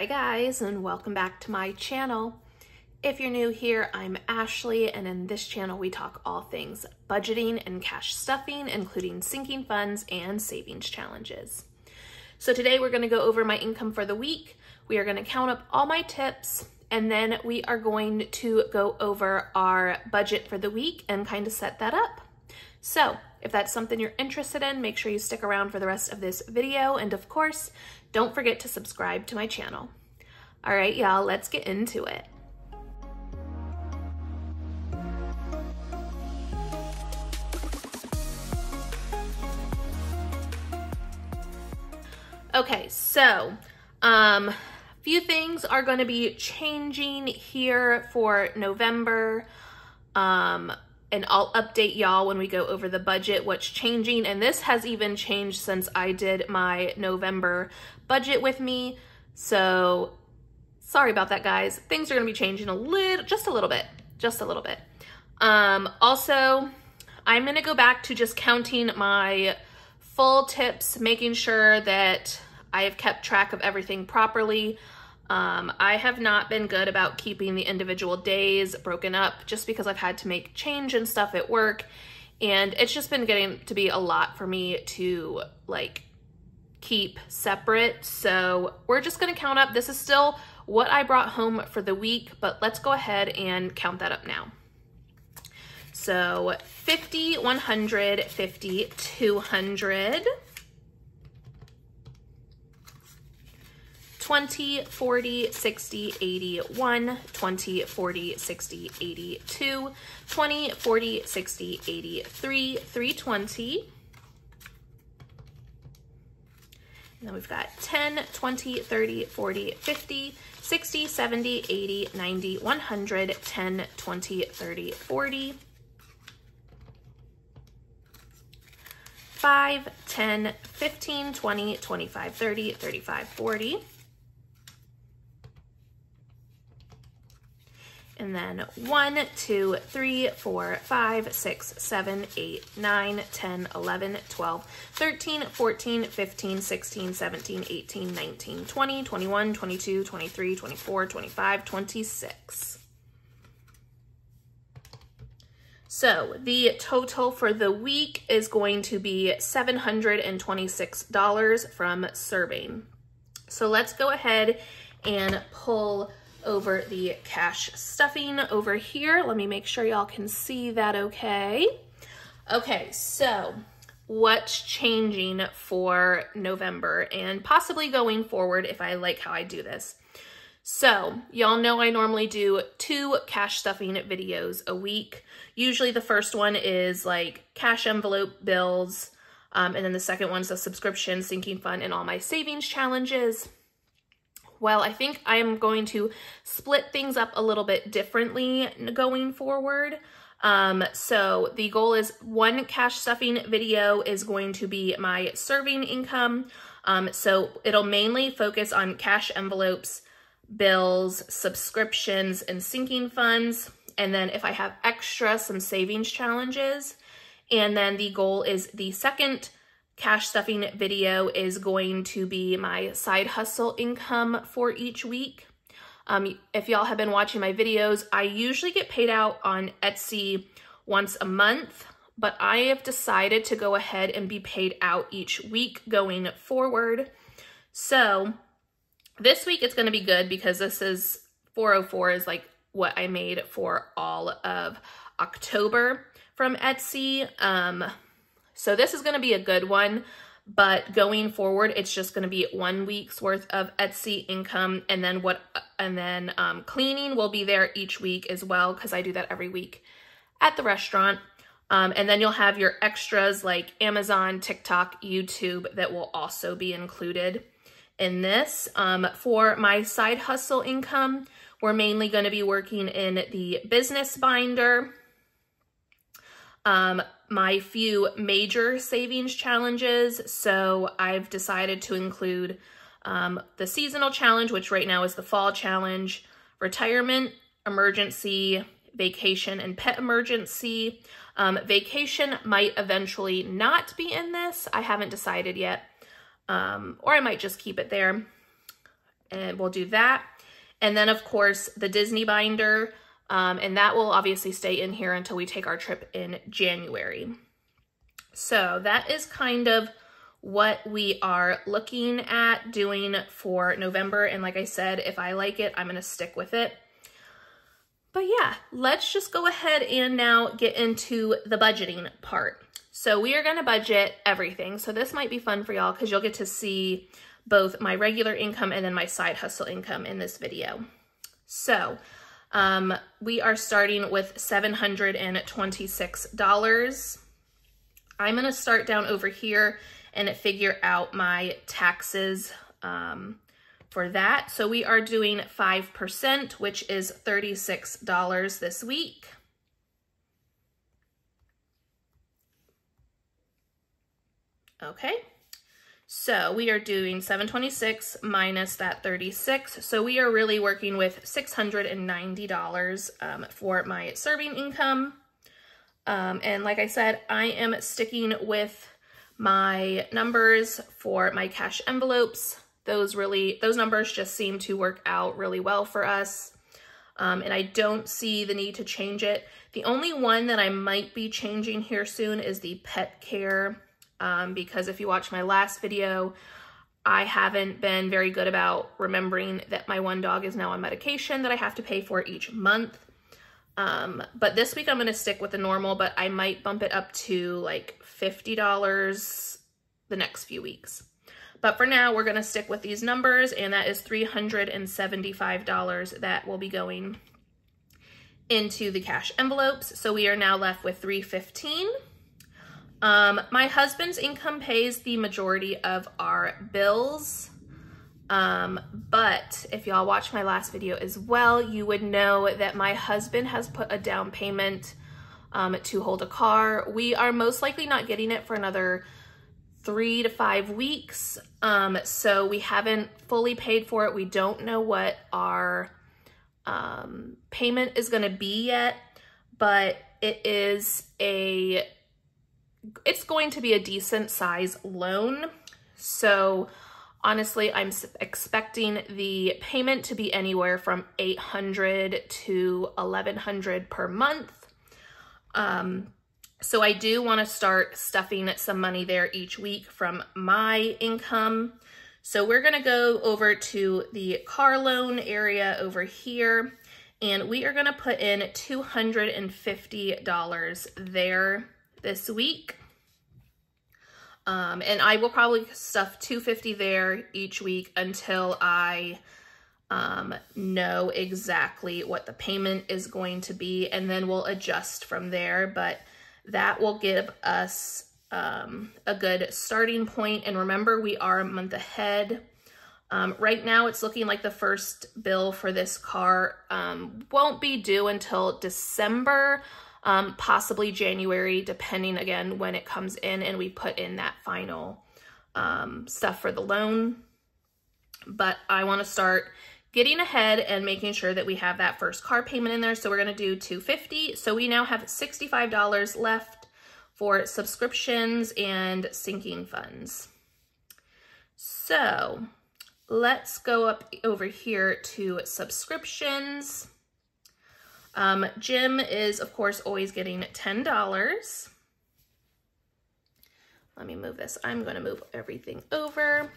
Hi guys, and welcome back to my channel. If you're new here, I'm Ashley, and in this channel we talk all things budgeting and cash stuffing, including sinking funds and savings challenges. So today we're going to go over my income for the week. We are going to count up all my tips, and then we are going to go over our budget for the week and kind of set that up. So if that's something you're interested in, make sure you stick around for the rest of this video, and of course, don't forget to subscribe to my channel. All right, y'all, let's get into it. Okay, so few things are going to be changing here for November, and I'll update y'all when we go over the budget what's changing. And this has even changed since I did my November budget with me, so sorry about that, guys. Things are going to be changing just a little bit. Also, I'm going to go back to just counting my full tips, making sure that I have kept track of everything properly. I have not been good about keeping the individual days broken up just because I've had to make change and stuff at work, and it's just been getting to be a lot for me to like keep separate. So we're just going to count up. This is still what I brought home for the week, but let's go ahead and count that up now. So 50, 100, 50, 200, 20, 40, 60, 81, 20, 40, 60, 82, 20, 40, 60, 83, 320. And then we've got 10, 20, 30, 40, 50, 60, 70, 80, 90, 100, 10, 20, 30, 40. 5, 10, 15, 20, 25, 30, 35, 40. And then 1, 2, 3, 4, 5, 6, 7, 8, 9, 10, 11, 12, 13, 14, 15, 16, 17, 18, 19, 20, 21, 22, 23, 24, 25, 26. So the total for the week is going to be $726 from serving. So let's go ahead and pull over the cash stuffing over here. Let me make sure y'all can see that okay. Okay, so what's changing for November and possibly going forward if I like how I do this? So y'all know I normally do 2 cash stuffing videos a week. Usually the first one is like cash envelope bills, and then the second one's a subscription, sinking fund, and all my savings challenges. Well, I think I'm going to split things up a little bit differently going forward. So the goal is 1 cash stuffing video is going to be my serving income. So it'll mainly focus on cash envelopes, bills, subscriptions, and sinking funds. And then if I have extra, some savings challenges. And then the goal is the second cash stuffing video is going to be my side hustle income for each week. If y'all have been watching my videos, I usually get paid out on Etsy once a month, but I have decided to go ahead and be paid out each week going forward. So this week it's going to be good because this is 404 is like what I made for all of October from Etsy. So this is going to be a good one, but going forward, it's just going to be 1 week's worth of Etsy income, and then cleaning will be there each week as well because I do that every week at the restaurant. And then you'll have your extras like Amazon, TikTok, YouTube that will also be included in this. For my side hustle income, we're mainly going to be working in the business binder. My few major savings challenges. So I've decided to include the seasonal challenge, which right now is the fall challenge, retirement, emergency, vacation, and pet emergency. Vacation might eventually not be in this. I haven't decided yet. Or I might just keep it there. and we'll do that. And then of course the Disney binder, and that will obviously stay in here until we take our trip in January. So that is kind of what we are looking at doing for November. And like I said, if I like it, I'm going to stick with it. But yeah, let's just go ahead and now get into the budgeting part. So we are going to budget everything. So this might be fun for y'all because you'll get to see both my regular income and then my side hustle income in this video. So we are starting with $726. I'm going to start down over here and figure out my taxes for that. So we are doing 5%, which is $36 this week. Okay, so we are doing 726 minus that 36. So we are really working with $690 for my serving income. And like I said, I am sticking with my numbers for my cash envelopes. Those numbers just seem to work out really well for us. And I don't see the need to change it. The only one that I might be changing here soon is the pet care. Because if you watch my last video, I haven't been very good about remembering that my one dog is now on medication that I have to pay for each month. But this week I'm going to stick with the normal, but I might bump it up to like $50 the next few weeks. But for now, we're going to stick with these numbers, and that is $375 that will be going into the cash envelopes. So we are now left with $315. My husband's income pays the majority of our bills. But if y'all watch my last video as well, you would know that my husband has put a down payment to hold a car. We are most likely not getting it for another 3 to 5 weeks. So we haven't fully paid for it. We don't know what our payment is going to be yet, but it's going to be a decent size loan. So honestly, I'm expecting the payment to be anywhere from $800 to $1,100 per month. So I do want to start stuffing some money there each week from my income. So we're going to go over to the car loan area over here, and we are going to put in $250 there this week. And I will probably stuff $250 there each week until I know exactly what the payment is going to be, and then we'll adjust from there. But that will give us a good starting point. And remember, we are a month ahead. Right now, it's looking like the first bill for this car won't be due until December, possibly January, depending again when it comes in and we put in that final stuff for the loan. But I want to start getting ahead and making sure that we have that first car payment in there. So we're going to do $250. So we now have $65 left for subscriptions and sinking funds. So let's go up over here to subscriptions. Jim is, of course, always getting $10. Let me move this. I'm going to move everything over.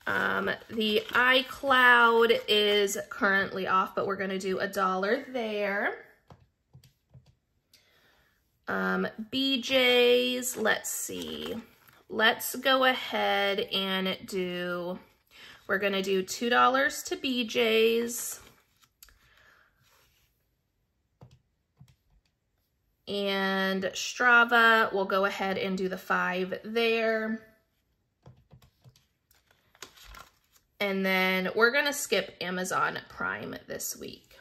The iCloud is currently off, but we're going to do $1 there. BJ's, let's see. Let's go ahead and do, we're going to do $2 to BJ's. And Strava, we'll go ahead and do the $5 there. And then we're going to skip Amazon Prime this week.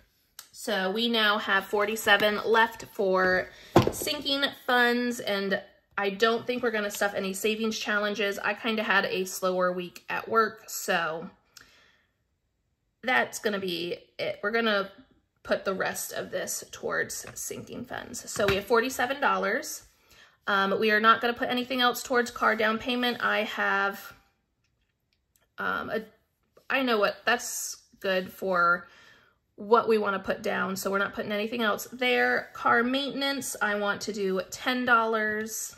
So we now have 47 left for sinking funds, and I don't think we're going to stuff any savings challenges. I kind of had a slower week at work, so that's going to be it. We're going to put the rest of this towards sinking funds. So we have $47. We are not going to put anything else towards car down payment. I have I know what, that's good for what we want to put down. So we're not putting anything else there. Car maintenance, I want to do $10.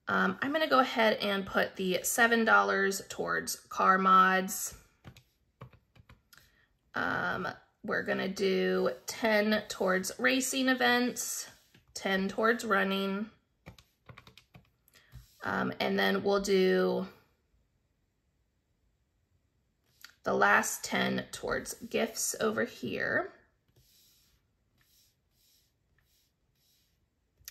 I'm going to go ahead and put the $7 towards car mods. We're going to do 10 towards racing events, 10 towards running. And then we'll do the last 10 towards gifts over here.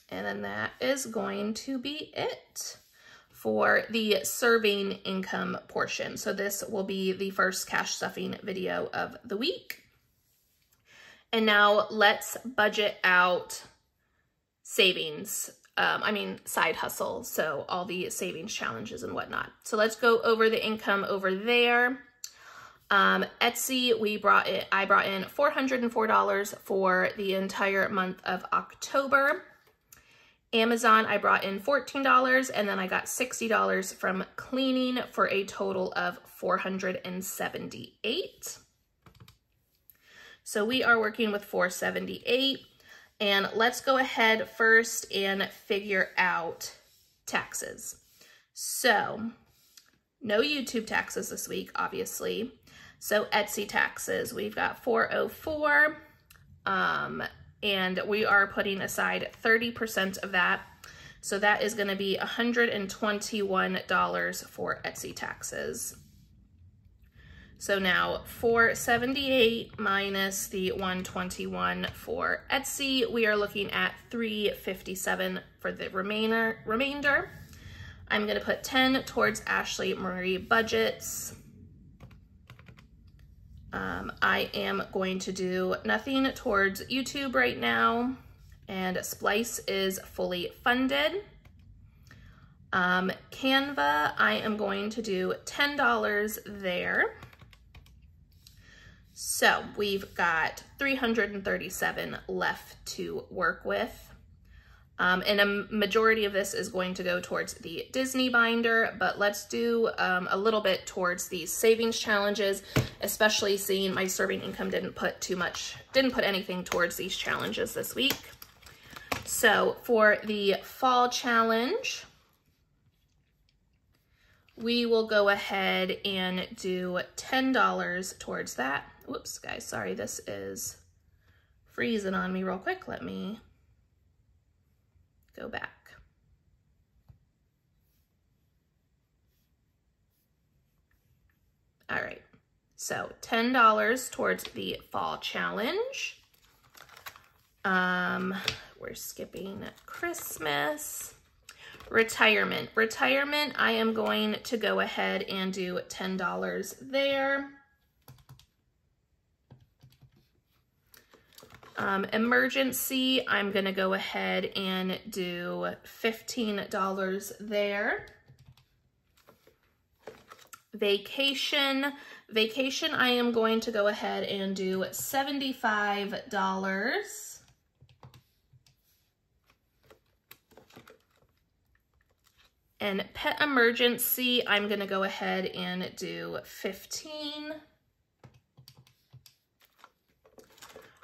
And then that is going to be it for the serving income portion. So this will be the first cash stuffing video of the week. And now let's budget out savings. Side hustle. So all the savings challenges and whatnot. So let's go over the income over there. Etsy, I brought in $404 for the entire month of October. Amazon, I brought in $14, and then I got $60 from cleaning for a total of $478. So we are working with $478, and let's go ahead first and figure out taxes. So no YouTube taxes this week, obviously. So Etsy taxes, we've got $404, and we are putting aside 30% of that. So that is going to be $121 for Etsy taxes. So now $478 minus the $121 for Etsy, we are looking at $357 for the remainder. I'm going to put 10 towards AshleyMarieBudgets. I am going to do nothing towards YouTube right now, and Splice is fully funded. Canva, I am going to do $10 there. So we've got $337 left to work with. And a majority of this is going to go towards the Disney binder, but let's do a little bit towards the savings challenges, especially seeing my serving income didn't put anything towards these challenges this week. So for the fall challenge, we will go ahead and do $10 towards that. Whoops, guys, sorry, this is freezing on me real quick. Let me go back. All right, so $10 towards the fall challenge. We're skipping Christmas. Retirement, I am going to go ahead and do $10 there. Emergency, I'm going to go ahead and do $15 there. Vacation, I am going to go ahead and do $75. And pet emergency, I'm going to go ahead and do $15.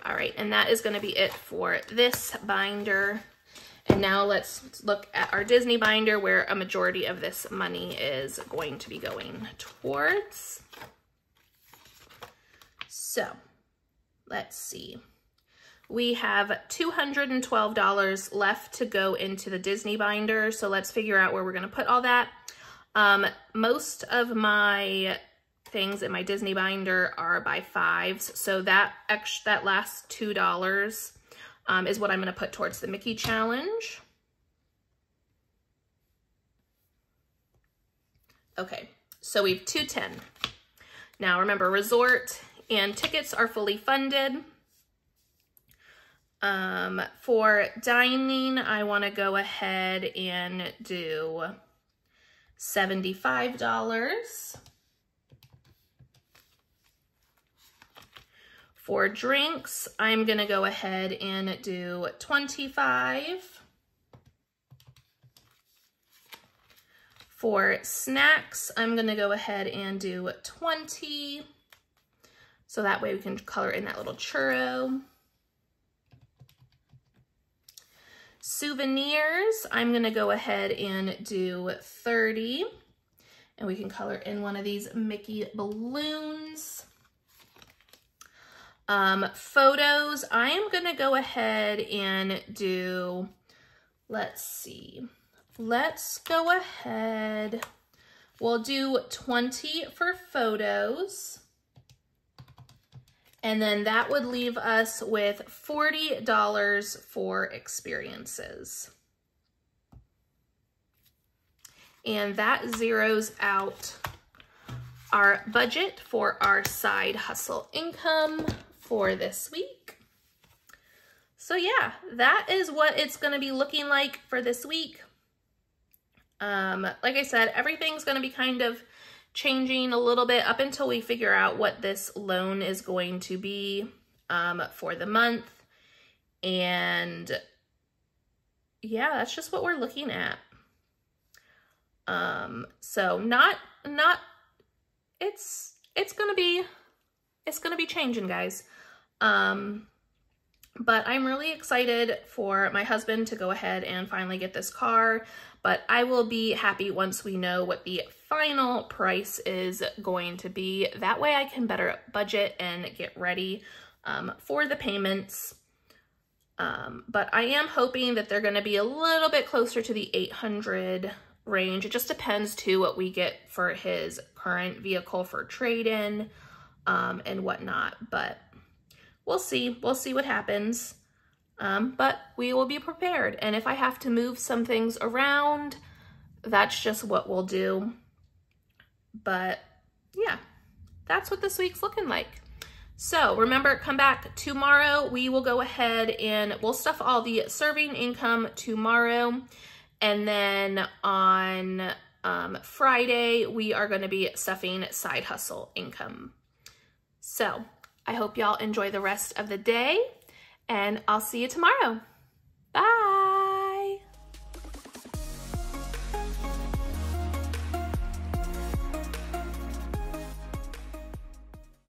All right, and that is going to be it for this binder. And now let's look at our Disney binder, where a majority of this money is going to be going towards. So let's see. We have $212 left to go into the Disney binder. So let's figure out where we're going to put all that. Most of my things in my Disney binder are by fives. So that last $2 is what I'm going to put towards the Mickey challenge. Okay, so we have $210. Now remember, resort and tickets are fully funded. For dining, I want to go ahead and do $75. For drinks, I'm going to go ahead and do $25. For snacks, I'm gonna go ahead and do 20. So that way we can color in that little churro. Souvenirs, I'm gonna go ahead and do 30. And we can color in one of these Mickey balloons. Photos, I am gonna go ahead and do, let's see. Let's go ahead. We'll do 20 for photos. And then that would leave us with $40 for experiences. And that zeroes out our budget for our side hustle income for this week. So yeah, that is what it's gonna be looking like for this week. Like I said, everything's gonna be kind of changing a little bit up until we figure out what this loan is going to be for the month. And yeah, that's just what we're looking at. So it's gonna be changing, guys. But I'm really excited for my husband to go ahead and finally get this car, but I will be happy once we know what the final price is going to be. That way I can better budget and get ready for the payments. But I am hoping that they're gonna be a little bit closer to the 800 range. It just depends too what we get for his current vehicle for trade-in and whatnot, but we'll see what happens. But we will be prepared, and if I have to move some things around, that's just what we'll do. But yeah, that's what this week's looking like. So remember, come back tomorrow. We will go ahead and we'll stuff all the serving income tomorrow. And then on Friday, we are going to be stuffing side hustle income. So I hope y'all enjoy the rest of the day, and I'll see you tomorrow. Bye.